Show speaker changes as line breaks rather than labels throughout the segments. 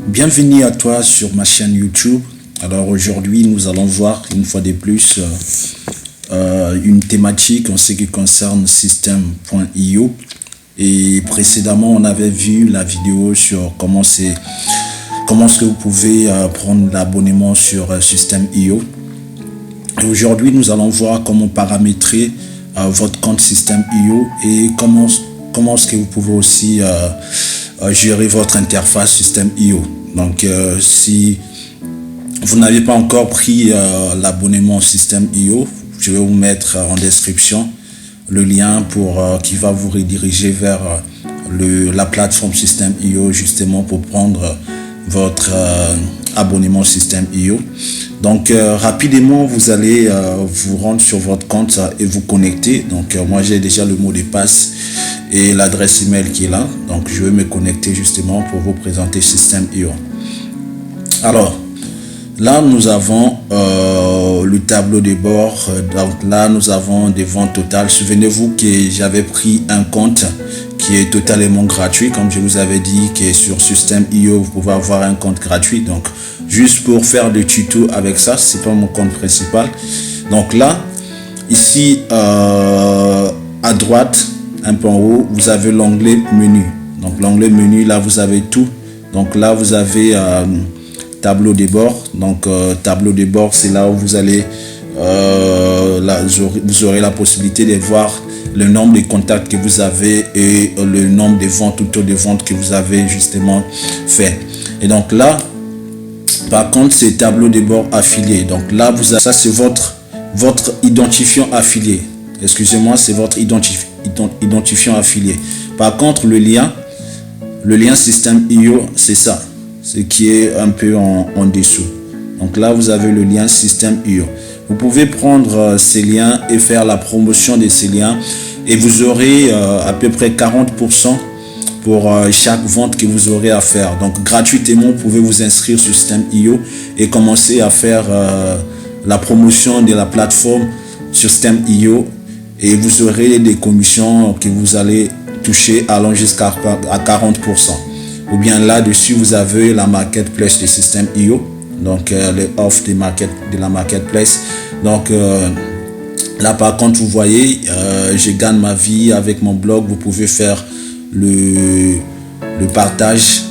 Bienvenue à toi sur ma chaîne YouTube. Alors aujourd'hui, nous allons voir une fois de plus une thématique en ce qui concerne System.io. Et précédemment, on avait vu la vidéo sur comment est-ce que vous pouvez prendre l'abonnement sur System.io. Et aujourd'hui, nous allons voir comment paramétrer votre compte System.io et comment est-ce que vous pouvez aussi gérer votre interface System.io. Donc, si vous n'avez pas encore pris l'abonnement System.io, je vais vous mettre en description le lien qui va vous rediriger vers la plateforme System.io justement pour prendre votre abonnement System.io. Donc rapidement vous allez vous rendre sur votre compte et vous connecter. Donc moi j'ai déjà le mot de passe et l'adresse email qui est là. Donc je vais me connecter justement pour vous présenter System.io. Alors là nous avons le tableau de bord. Donc là nous avons des ventes totales. Souvenez-vous que j'avais pris un compte qui est totalement gratuit, comme je vous avais dit, que sur System.io vous pouvez avoir un compte gratuit. Donc juste pour faire des tutos avec ça, c'est pas mon compte principal. Donc là ici à droite un peu en haut vous avez l'onglet menu. Donc l'onglet menu, là vous avez tout. Donc là vous avez tableau de bord. Donc tableau de bord, c'est là où vous allez vous aurez la possibilité de voir le nombre de contacts que vous avez et le nombre de ventes ou taux de vente que vous avez justement fait. Et donc là par contre c'est tableau de bord affilié. Donc là vous avez, ça c'est votre identifiant affilié. Excusez-moi, c'est votre identifiant affilié. Par contre le lien System.io, c'est ça, ce qui est un peu en dessous. Donc là vous avez le lien System.io. Vous pouvez prendre ces liens et faire la promotion de ces liens et vous aurez à peu près 40% pour chaque vente que vous aurez à faire. Donc gratuitement vous pouvez vous inscrire sur System.io et commencer à faire la promotion de la plateforme sur System.io et vous aurez des commissions que vous allez toucher allant jusqu'à 40%. Ou bien là-dessus vous avez la marketplace de System.io. Donc les offres de la marketplace. Donc là par contre vous voyez je gagne ma vie avec mon blog. Vous pouvez faire le partage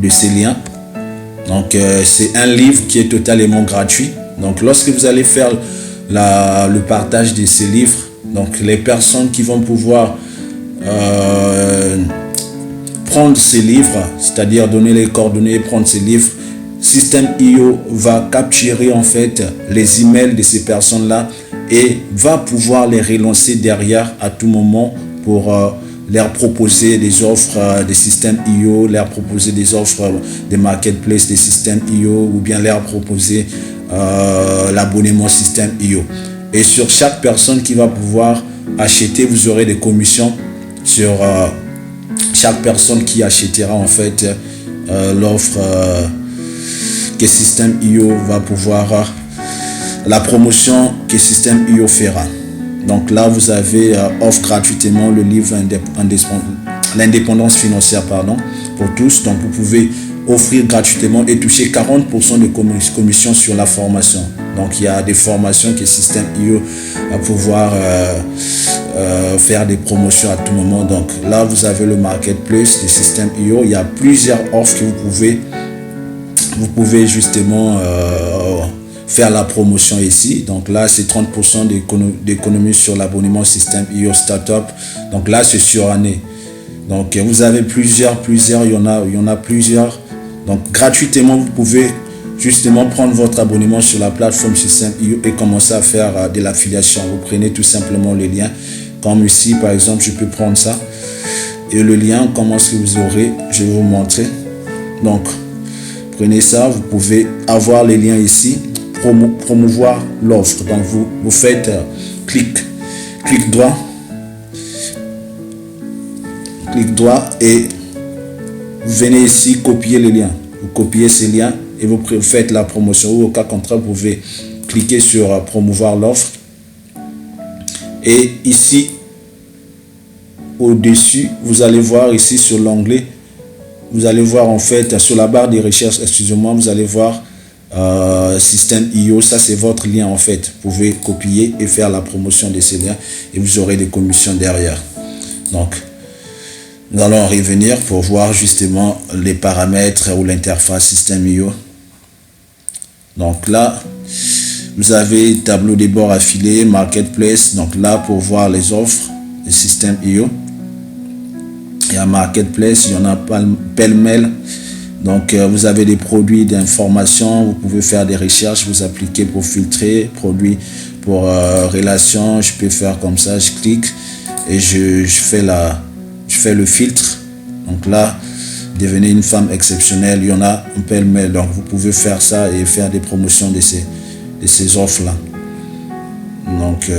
de ces liens. Donc c'est un livre qui est totalement gratuit. Donc lorsque vous allez faire le partage de ces livres, donc les personnes qui vont pouvoir prendre ces livres, c'est-à-dire donner les coordonnées et prendre ces livres, System.io va capturer en fait les emails de ces personnes-là et va pouvoir les relancer derrière à tout moment pour leur proposer des offres de System.io, leur proposer des offres de marketplace de System.io ou bien leur proposer l'abonnement System.io. Et sur chaque personne qui va pouvoir acheter, vous aurez des commissions sur chaque personne qui achètera en fait l'offre que System.io va pouvoir, la promotion que System.io fera. Donc là vous avez offre gratuitement le livre l'indépendance financière pour tous. Donc vous pouvez offrir gratuitement et toucher 40% de commission sur la formation. Donc il y a des formations que System.io va pouvoir faire des promotions à tout moment. Donc là vous avez le marketplace de System.io. Il y a plusieurs offres que vous pouvez justement faire la promotion ici. Donc là c'est 30% d'économie sur l'abonnement System.io Startup. Donc là c'est sur année. Donc vous avez plusieurs, il y en a plusieurs. Donc gratuitement vous pouvez justement prendre votre abonnement sur la plateforme System.io et commencer à faire de l'affiliation. Vous prenez tout simplement le lien. Comme ici par exemple je peux prendre ça et le lien, comment est-ce que vous aurez, je vais vous montrer. Donc prenez ça, vous pouvez avoir les liens ici, promouvoir l'offre. Donc vous faites clic droit et vous venez ici copier les liens. Vous copiez ces liens et vous faites la promotion. Ou au cas contraire, vous pouvez cliquer sur promouvoir l'offre. Et ici, au-dessus, vous allez voir ici sur l'onglet vous allez voir en fait sur la barre des recherches, excusez-moi, vous allez voir Systeme.io. Ça c'est votre lien en fait. Vous pouvez copier et faire la promotion de ces liens et vous aurez des commissions derrière. Donc nous allons revenir pour voir justement les paramètres ou l'interface Systeme.io. Donc là, vous avez tableau de bord affilié, marketplace. Donc là, pour voir les offres de Systeme.io, il y a marketplace, il y en a pêle-mêle. Donc vous avez des produits d'information, vous pouvez faire des recherches, vous appliquez pour filtrer, produits pour relations. Je peux faire comme ça, je clique et je fais le filtre. Donc là, devenez une femme exceptionnelle, il y en a un pêle-mêle. Donc vous pouvez faire ça et faire des promotions de ces offres-là. Donc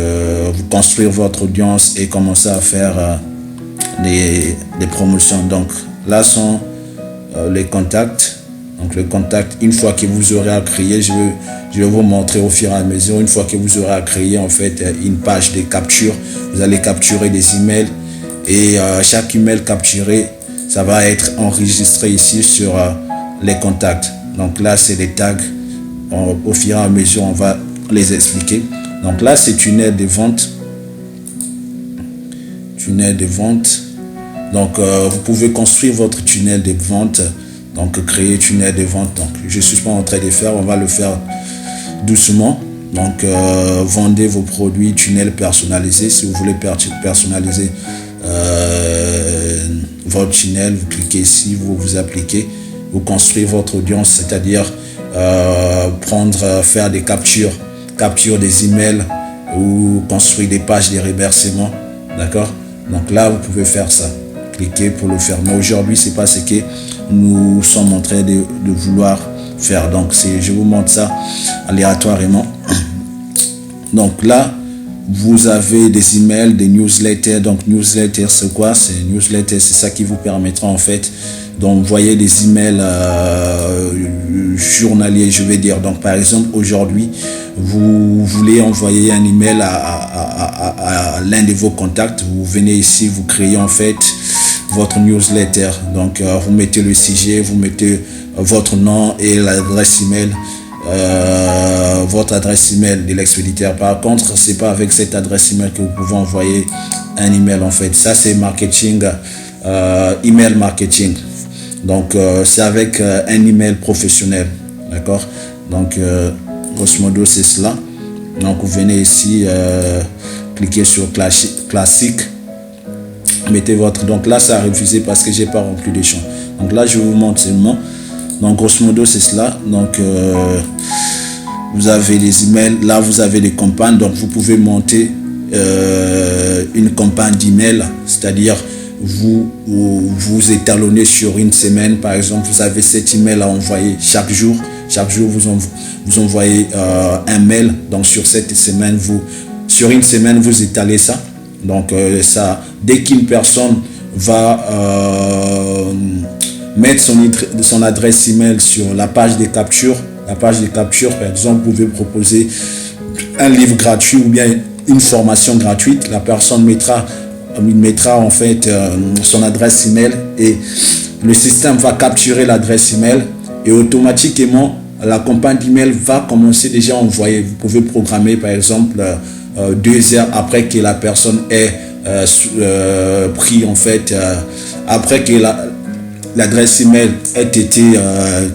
vous construire votre audience et commencer à faire des promotions. Donc là sont les contacts. Donc le contact, une fois que vous aurez à créer, je vais vous montrer au fur et à mesure. Une fois que vous aurez à créer en fait une page de capture, vous allez capturer des emails et chaque email capturé, ça va être enregistré ici sur les contacts. Donc là c'est les tags. Au fur et à mesure on va les expliquer. Donc là c'est tunnel de vente. Tunnel de vente. Donc vous pouvez construire votre tunnel de vente. Donc créer tunnel de vente. Donc je suis pas en train de faire, on va le faire doucement. Donc vendez vos produits, tunnel personnalisé. Si vous voulez personnaliser votre tunnel, vous cliquez ici, vous appliquez, vous construisez votre audience, c'est-à-dire faire des captures des emails ou construire des pages de remerciements. D'accord? Donc là vous pouvez faire ça. Cliquez pour le faire. Mais aujourd'hui c'est pas ce que nous sommes en train de vouloir faire. Donc je vous montre ça aléatoirement. Donc là vous avez des emails, des newsletters. Donc newsletter c'est quoi? C'est newsletter, c'est ça qui vous permettra en fait d'envoyer des emails journaliers, je vais dire. Donc par exemple aujourd'hui vous voulez envoyer un email à l'un de vos contacts, vous venez ici, vous créez en fait votre newsletter. Donc vous mettez le sujet, vous mettez votre nom et l'adresse email, votre adresse email de l'expéditeur. Par contre c'est pas avec cette adresse email que vous pouvez envoyer un email en fait. Ça c'est marketing, email marketing. Donc c'est avec un email professionnel, d'accord. Donc grosso modo c'est cela. Donc vous venez ici, cliquez sur classique, mettez votre, donc là ça a refusé parce que j'ai pas rempli les champs. Donc là je vous montre seulement. Donc grosso modo c'est cela. Donc vous avez les emails, là vous avez des campagnes. Donc vous pouvez monter une campagne d'email, c'est-à-dire vous étalonnez sur une semaine. Par exemple vous avez 7 emails à envoyer chaque jour vous envoyez un mail. Donc sur cette semaine sur une semaine vous étalez ça. Donc ça, dès qu'une personne va mettre son adresse email sur la page de capture, par exemple vous pouvez proposer un livre gratuit ou bien une formation gratuite. La personne mettra en fait son adresse email et le système va capturer l'adresse email et automatiquement la campagne d'email va commencer déjà à envoyer. Vous pouvez programmer par exemple 2 heures après que la personne ait pris en fait, après que l'adresse email ait été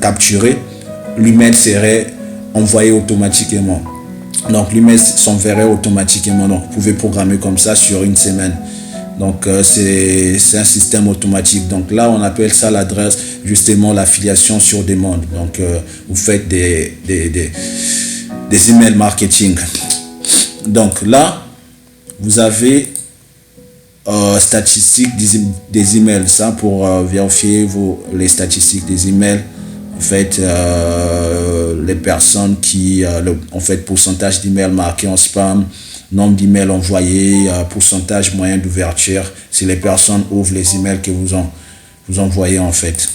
capturée, l'email serait envoyé automatiquement. Donc l'email s'enverrait automatiquement. Donc vous pouvez programmer comme ça sur une semaine. Donc c'est un système automatique. Donc là on appelle ça l'adresse, justement l'affiliation sur demande. Donc vous faites des emails marketing. Donc là vous avez statistiques des emails, ça pour vérifier les statistiques des emails. En fait les personnes qui en fait pourcentage d'emails marqués en spam, nombre d'emails envoyés, pourcentage moyen d'ouverture, si les personnes ouvrent les emails que vous envoyez en fait.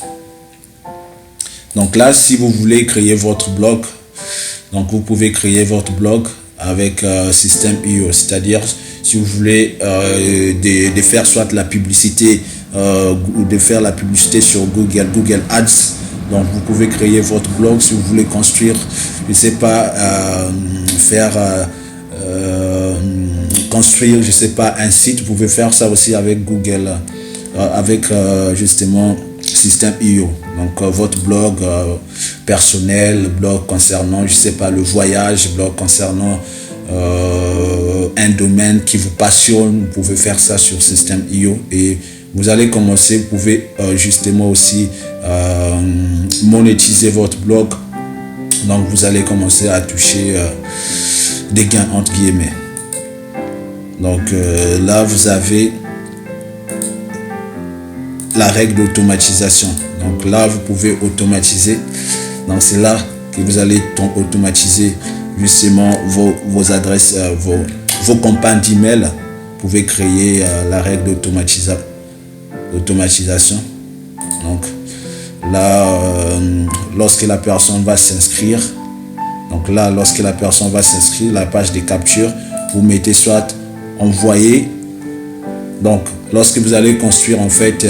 Donc là si vous voulez créer votre blog, donc vous pouvez créer votre blog avec Systeme.io, c'est-à-dire si vous voulez de faire soit la publicité de faire la publicité sur Google Ads. Donc vous pouvez créer votre blog si vous voulez construire, je sais pas, construire, je sais pas, un site. Vous pouvez faire ça aussi avec Google, avec justement Systeme.io. Donc votre blog personnel, blog concernant, je sais pas, le voyage, blog concernant un domaine qui vous passionne, vous pouvez faire ça sur Systeme.io et vous allez commencer. Vous pouvez justement aussi monétiser votre blog. Donc vous allez commencer à toucher des gains entre guillemets. Donc là vous avez la règle d'automatisation. Donc là vous pouvez automatiser. Donc c'est là que vous allez automatiser justement vos adresses, vos campagnes d'email. Vous pouvez créer la règle d'automatisation. Donc là, lorsque la personne va s'inscrire, la page de capture, vous mettez soit envoyer. Donc lorsque vous allez construire en fait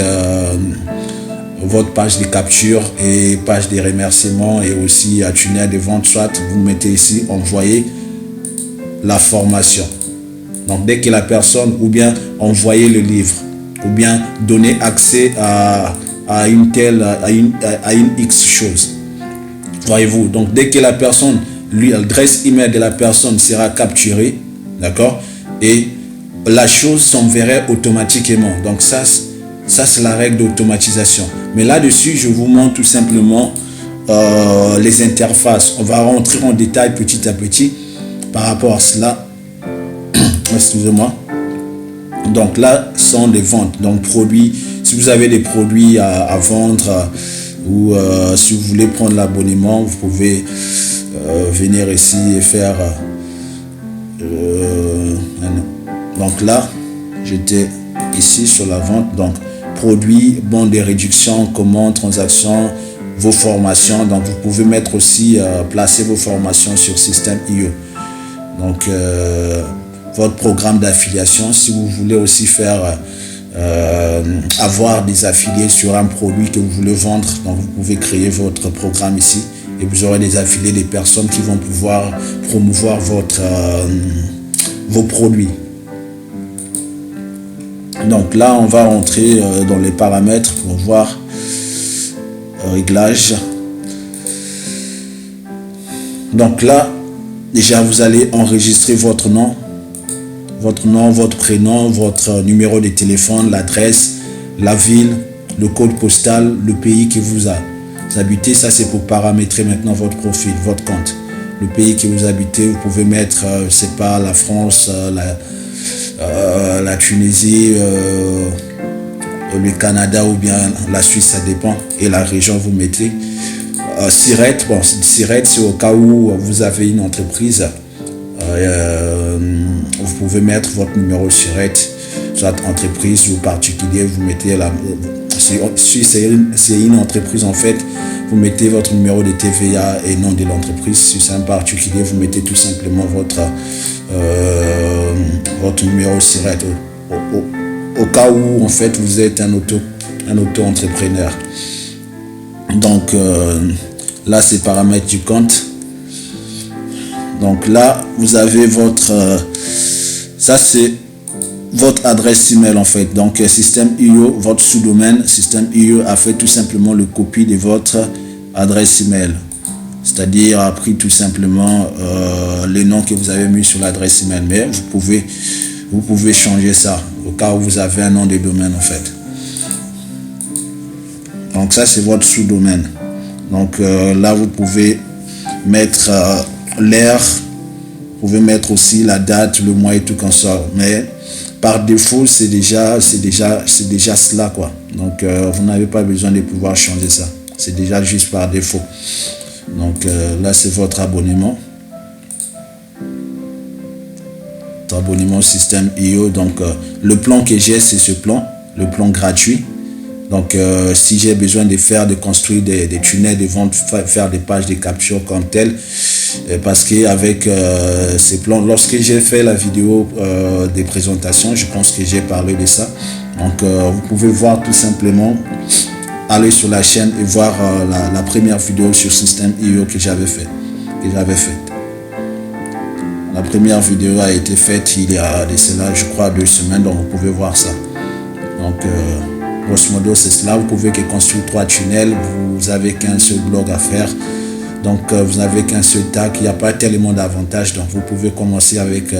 votre page de capture et page de remerciements et aussi un tunnel de vente, soit vous mettez ici envoyer la formation. Donc dès que la personne, ou bien envoyer le livre, ou bien donner accès à une X chose. Voyez-vous, donc dès que la personne, l'adresse email de la personne sera capturée, d'accord, et la chose s'enverrait automatiquement. Donc ça c'est la règle d'automatisation. Mais là-dessus, je vous montre tout simplement les interfaces. On va rentrer en détail petit à petit par rapport à cela. Excusez-moi. Donc là sont les ventes. Donc produits, si vous avez des produits à vendre ou si vous voulez prendre l'abonnement, vous pouvez venir ici et faire donc là j'étais ici sur la vente. Donc produits, bons de réduction, commandes, transactions, vos formations. Donc vous pouvez mettre aussi placer vos formations sur Systeme.io. Donc votre programme d'affiliation, si vous voulez aussi faire avoir des affiliés sur un produit que vous voulez vendre, donc vous pouvez créer votre programme ici et vous aurez des affiliés, des personnes qui vont pouvoir promouvoir vos produits. Donc là on va rentrer dans les paramètres pour voir réglages. Donc là déjà vous allez enregistrer votre nom, votre prénom, votre numéro de téléphone, l'adresse, la ville, le code postal, le pays que vous habitez. Ça c'est pour paramétrer maintenant votre profil, votre compte. Le pays que vous habitez, vous pouvez mettre, c'est pas la France, la Tunisie, le Canada ou bien la Suisse, ça dépend. Et la région vous mettez. SIRET, bon, SIRET c'est au cas où vous avez une entreprise. Vous pouvez mettre votre numéro SIRET, soit entreprise ou particulier, vous mettez si c'est une entreprise en fait, vous mettez votre numéro de TVA et nom de l'entreprise. Si c'est un particulier, vous mettez tout simplement votre numéro SIRET au cas où en fait vous êtes un auto-entrepreneur. Donc là c'est paramètres du compte. Donc là vous avez ça c'est votre adresse email en fait. Donc Systeme.io, votre sous-domaine Systeme.io a fait tout simplement le copie de votre adresse email, c'est-à-dire a pris tout simplement les noms que vous avez mis sur l'adresse email. Mais vous pouvez changer ça au cas où vous avez un nom de domaine en fait. Donc ça c'est votre sous-domaine. Donc là vous pouvez mettre l'heure, vous pouvez mettre aussi la date, le mois et tout comme ça. Mais par défaut c'est déjà cela quoi. Donc vous n'avez pas besoin de pouvoir changer ça. C'est déjà juste par défaut. Donc là c'est votre abonnement. Abonnement Systeme.io. Donc le plan que j'ai c'est ce plan, le plan gratuit. Donc si j'ai besoin de construire des tunnels de vente, faire des pages de capture comme tel, parce qu'avec ces plans, lorsque j'ai fait la vidéo des présentations, je pense que j'ai parlé de ça. Donc vous pouvez voir tout simplement, aller sur la chaîne et voir la première vidéo sur Systeme.io que j'avais faite. La première vidéo a été faite il y a de cela, je crois, 2 semaines, donc vous pouvez voir ça. Donc grosso modo c'est cela. Vous pouvez que construire 3 tunnels, vous avez qu'un seul blog à faire, donc vous n'avez qu'un seul tag, il n'y a pas tellement d'avantages, donc vous pouvez commencer avec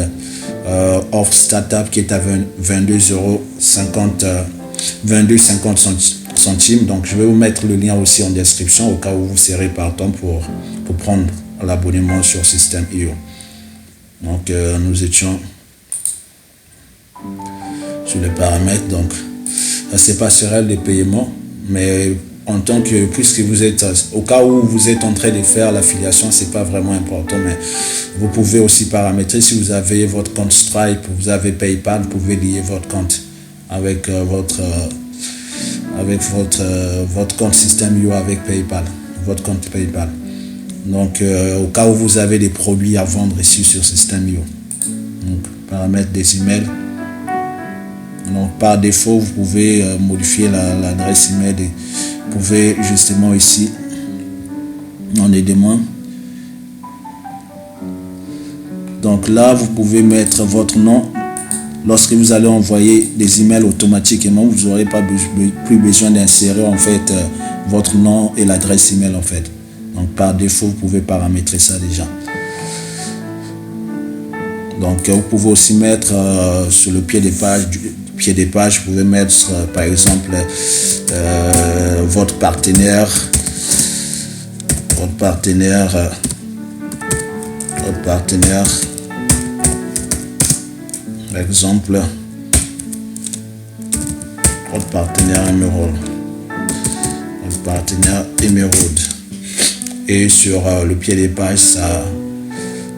offre startup qui est à 22,50 centimes. Donc je vais vous mettre le lien aussi en description au cas où vous serez partant pour prendre l'abonnement sur Systeme.io. Donc nous étions sur les paramètres. Donc c'est passerelle de paiement, mais en tant que, puisque vous êtes, au cas où vous êtes en train de faire l'affiliation, c'est pas vraiment important, mais vous pouvez aussi paramétrer. Si vous avez votre compte Stripe, vous avez PayPal, vous pouvez lier votre compte avec votre compte Systeme.io avec PayPal, votre compte PayPal. Donc au cas où vous avez des produits à vendre ici sur Systeme.io. Donc paramètres des emails. Donc par défaut, vous pouvez modifier l'adresse email. Vous pouvez justement ici, on est demande. Donc là, vous pouvez mettre votre nom. Lorsque vous allez envoyer des emails automatiquement, vous n'aurez pas plus besoin d'insérer en fait votre nom et l'adresse email en fait. Donc par défaut, vous pouvez paramétrer ça déjà. Donc vous pouvez aussi mettre sur le pied des pages, vous pouvez mettre par exemple votre partenaire, par exemple votre partenaire Emerald. Et sur le pied des pages, ça,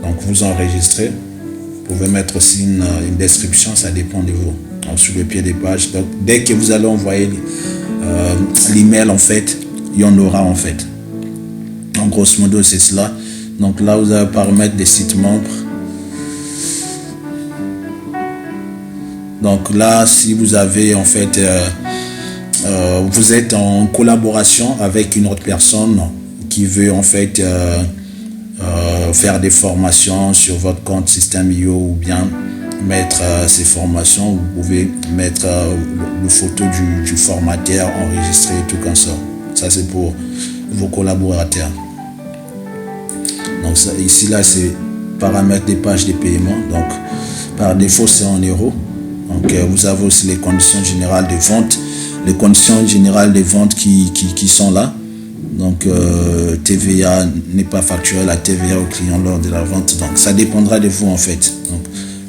donc vous enregistrez. Vous pouvez mettre aussi une description, ça dépend de vous. Donc sur le pied des pages, donc dès que vous allez envoyer l'email en fait, il y en aura en fait. En grosso modo c'est cela. Donc là vous avez paramètres des sites membres. Donc là si vous avez en fait vous êtes en collaboration avec une autre personne qui veut en fait faire des formations sur votre compte Systeme.io ou bien mettre ces formations, vous pouvez mettre le photo du formateur enregistré tout comme ça. Ça c'est pour vos collaborateurs. Donc ça, ici là c'est paramètres des pages de paiement. Donc par défaut c'est en euros. Donc vous avez aussi les conditions générales de vente, les conditions générales de vente qui sont là. Donc TVA n'est pas facturé la TVA au client lors de la vente. Donc ça dépendra de vous en fait. Donc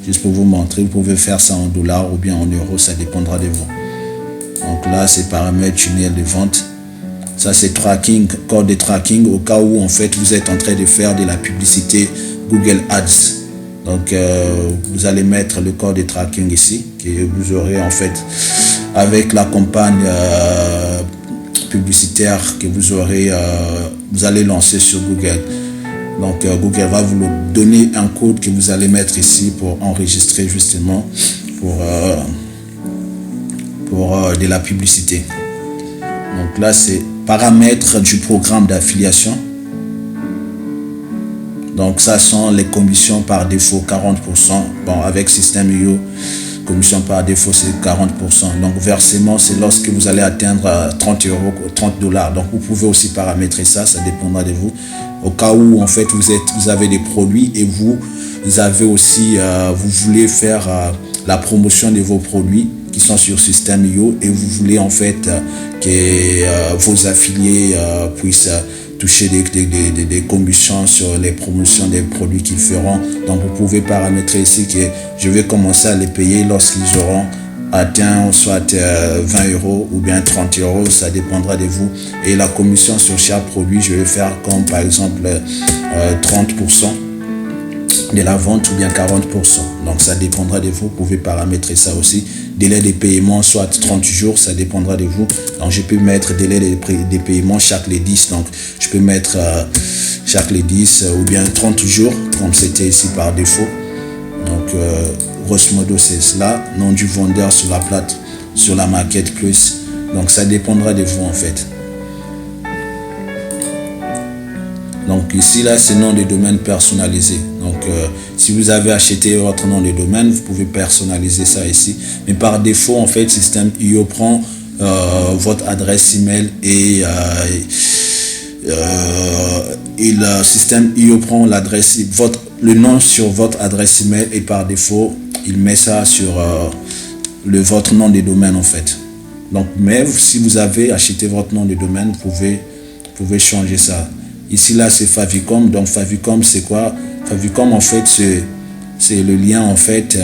juste pour vous montrer, vous pouvez faire ça en dollars ou bien en euros, ça dépendra de vous. Donc là c'est paramètres tunnel de vente. Ça c'est tracking, code de tracking au cas où en fait vous êtes en train de faire de la publicité Google Ads. Donc vous allez mettre le code de tracking ici que vous aurez en fait avec la campagne publicitaire que vous aurez, vous allez lancer sur Google. Donc Google va vous donner un code que vous allez mettre ici pour enregistrer justement pour de la publicité. Donc là c'est paramètres du programme d'affiliation. Donc ça sont les commissions par défaut 40%. Bon, avec Systeme.io, commission par défaut c'est 40%. Donc versement c'est lorsque vous allez atteindre 30 euros, 30 $. Donc vous pouvez aussi paramétrer ça, ça dépendra de vous. Au cas où en fait vous avez des produits et vous avez aussi vous voulez faire la promotion de vos produits qui sont sur Systeme.io et vous voulez en fait que vos affiliés puissent toucher des commissions sur les promotions des produits qu'ils feront. Donc vous pouvez paramétrer ici que je vais commencer à les payer lorsqu'ils auront atteint soit 20 euros ou bien 30 euros, ça dépendra de vous. Et la commission sur chaque produit, je vais faire comme par exemple 30% de la vente ou bien 40%. Donc ça dépendra de vous, vous pouvez paramétrer ça aussi. Délai de paiement soit 30 jours, ça dépendra de vous. Donc je peux mettre délai de paiement chaque les 10. Donc je peux mettre chaque les 10 ou bien 30 jours comme c'était ici par défaut. Donc grosso modo c'est cela. Nom du vendeur sur la sur la marketplace. Donc ça dépendra de vous en fait. Donc ici là c'est nom de domaine personnalisé. Donc si vous avez acheté votre nom de domaine, vous pouvez personnaliser ça ici. Mais par défaut en fait Systeme.io prend votre adresse email et le Systeme.io prend l'adresse, le nom sur votre adresse email et par défaut il met ça sur votre nom de domaine en fait. Donc mais si vous avez acheté votre nom de domaine, vous pouvez changer ça. Ici là c'est Favicom. Donc Favicom c'est quoi? Favicom en fait c'est le lien en fait.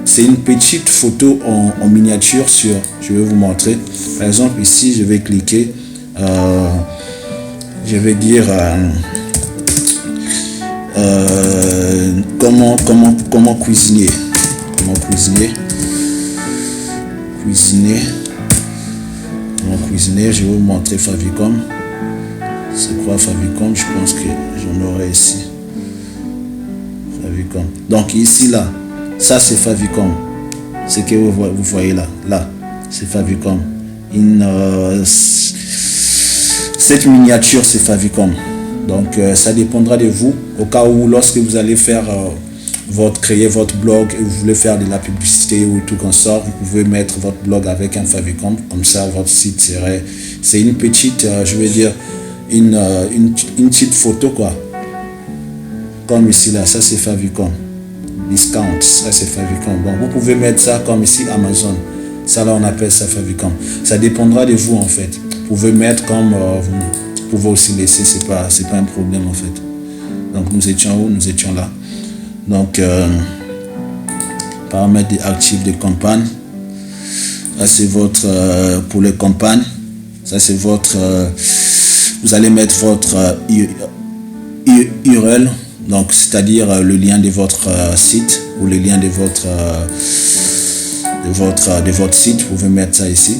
C'est une petite photo en miniature sur. Je vais vous montrer. Par exemple ici je vais cliquer. Je vais dire comment cuisiner. Comment cuisiner. Comment cuisiner. Je vais vous montrer Favicom. C'est quoi Favicom? Je pense que j'en aurai ici. Favicom. Donc ici là, ça c'est Favicom. Ce que vous voyez là. Là, c'est Favicom. Cette miniature c'est Favicom. Donc ça dépendra de vous. Au cas où lorsque vous allez faire créer votre blog et vous voulez faire de la publicité ou tout comme ça, vous pouvez mettre votre blog avec un Favicom. Comme ça votre site serait. C'est une petite, je vais dire, une petite photo quoi, comme ici là, ça c'est Favicom discount, ça c'est Favicom. Bon, vous pouvez mettre ça comme ici Amazon, ça là on appelle ça Favicom. Ça dépendra de vous en fait. Vous pouvez mettre comme vous pouvez aussi laisser, c'est pas un problème en fait. Donc nous étions où? Nous étions là. Donc paramètres actifs de campagne, ça c'est votre pour les campagnes, ça c'est votre vous allez mettre votre URL, donc c'est-à-dire le lien de votre site ou le lien de votre site. Vous pouvez mettre ça ici.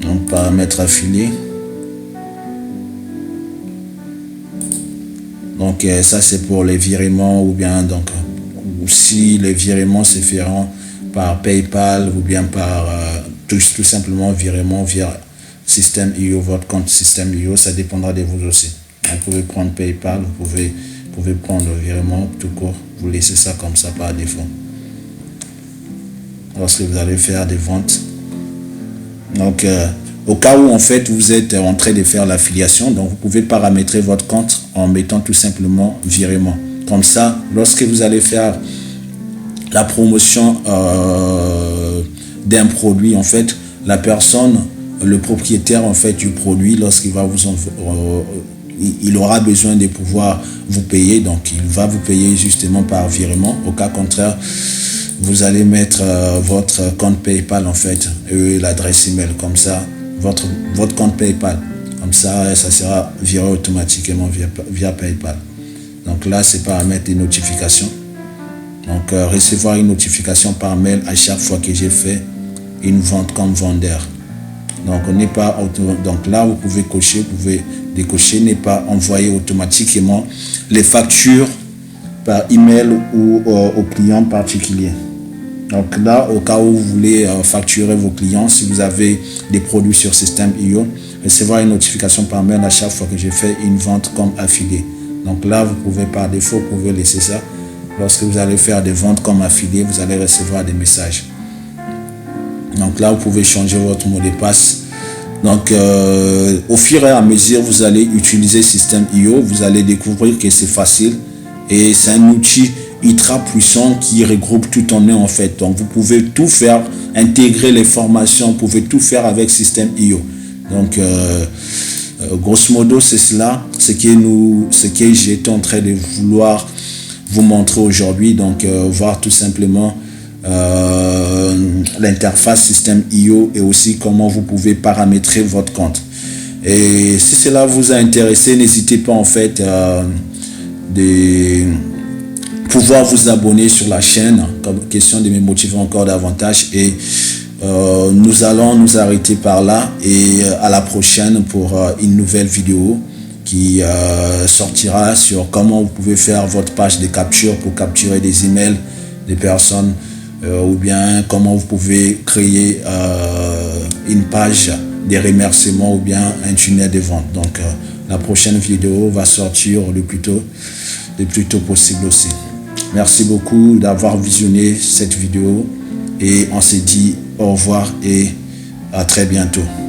Donc paramètres affiliés. Donc ça c'est pour les virements ou bien donc si les virements se feront par PayPal ou bien par tout simplement virement via Systeme.io, votre compte Systeme.io, ça dépendra de vous aussi. Vous pouvez prendre PayPal, vous pouvez prendre le virement tout court, vous laissez ça comme ça par défaut. Lorsque vous allez faire des ventes. Donc au cas où en fait vous êtes en train de faire l'affiliation, donc vous pouvez paramétrer votre compte en mettant tout simplement virement. Comme ça, lorsque vous allez faire la promotion d'un produit en fait, la personne, le propriétaire en fait du produit, lorsqu'il va il aura besoin de pouvoir vous payer, donc il va vous payer justement par virement. Au cas contraire, vous allez mettre votre compte PayPal en fait et l'adresse email, comme ça votre compte PayPal, comme ça sera viré automatiquement via PayPal. Donc là c'est paramètres de notification. Donc recevoir une notification par mail à chaque fois que j'ai fait une vente comme vendeur. Donc on n'est pas donc là vous pouvez cocher, vous pouvez décocher, n'est pas envoyer automatiquement les factures par email ou aux clients particuliers. Donc là, au cas où vous voulez facturer vos clients, si vous avez des produits sur Systeme.io, recevoir une notification par mail à chaque fois que j'ai fait une vente comme affilié. Donc là, vous pouvez par défaut, vous pouvez laisser ça. Lorsque vous allez faire des ventes comme affilié, vous allez recevoir des messages. Donc là, vous pouvez changer votre mot de passe. Donc au fur et à mesure, vous allez utiliser Systeme.io, vous allez découvrir que c'est facile et c'est un outil ultra puissant qui regroupe tout en un en fait. Donc vous pouvez tout faire, intégrer les formations, vous pouvez tout faire avec Systeme.io. Donc grosso modo c'est cela, ce que j'étais en train de vouloir vous montrer aujourd'hui. Donc voir tout simplement l'interface Systeme.io et aussi comment vous pouvez paramétrer votre compte. Et si cela vous a intéressé, n'hésitez pas en fait de pouvoir vous abonner sur la chaîne, comme question de me motiver encore davantage. Et nous allons nous arrêter par là et à la prochaine pour une nouvelle vidéo qui sortira sur comment vous pouvez faire votre page de capture pour capturer des emails des personnes ou bien comment vous pouvez créer une page de remerciements ou bien un tunnel de vente. Donc la prochaine vidéo va sortir le plus tôt possible aussi. Merci beaucoup d'avoir visionné cette vidéo et on se dit au revoir et à très bientôt.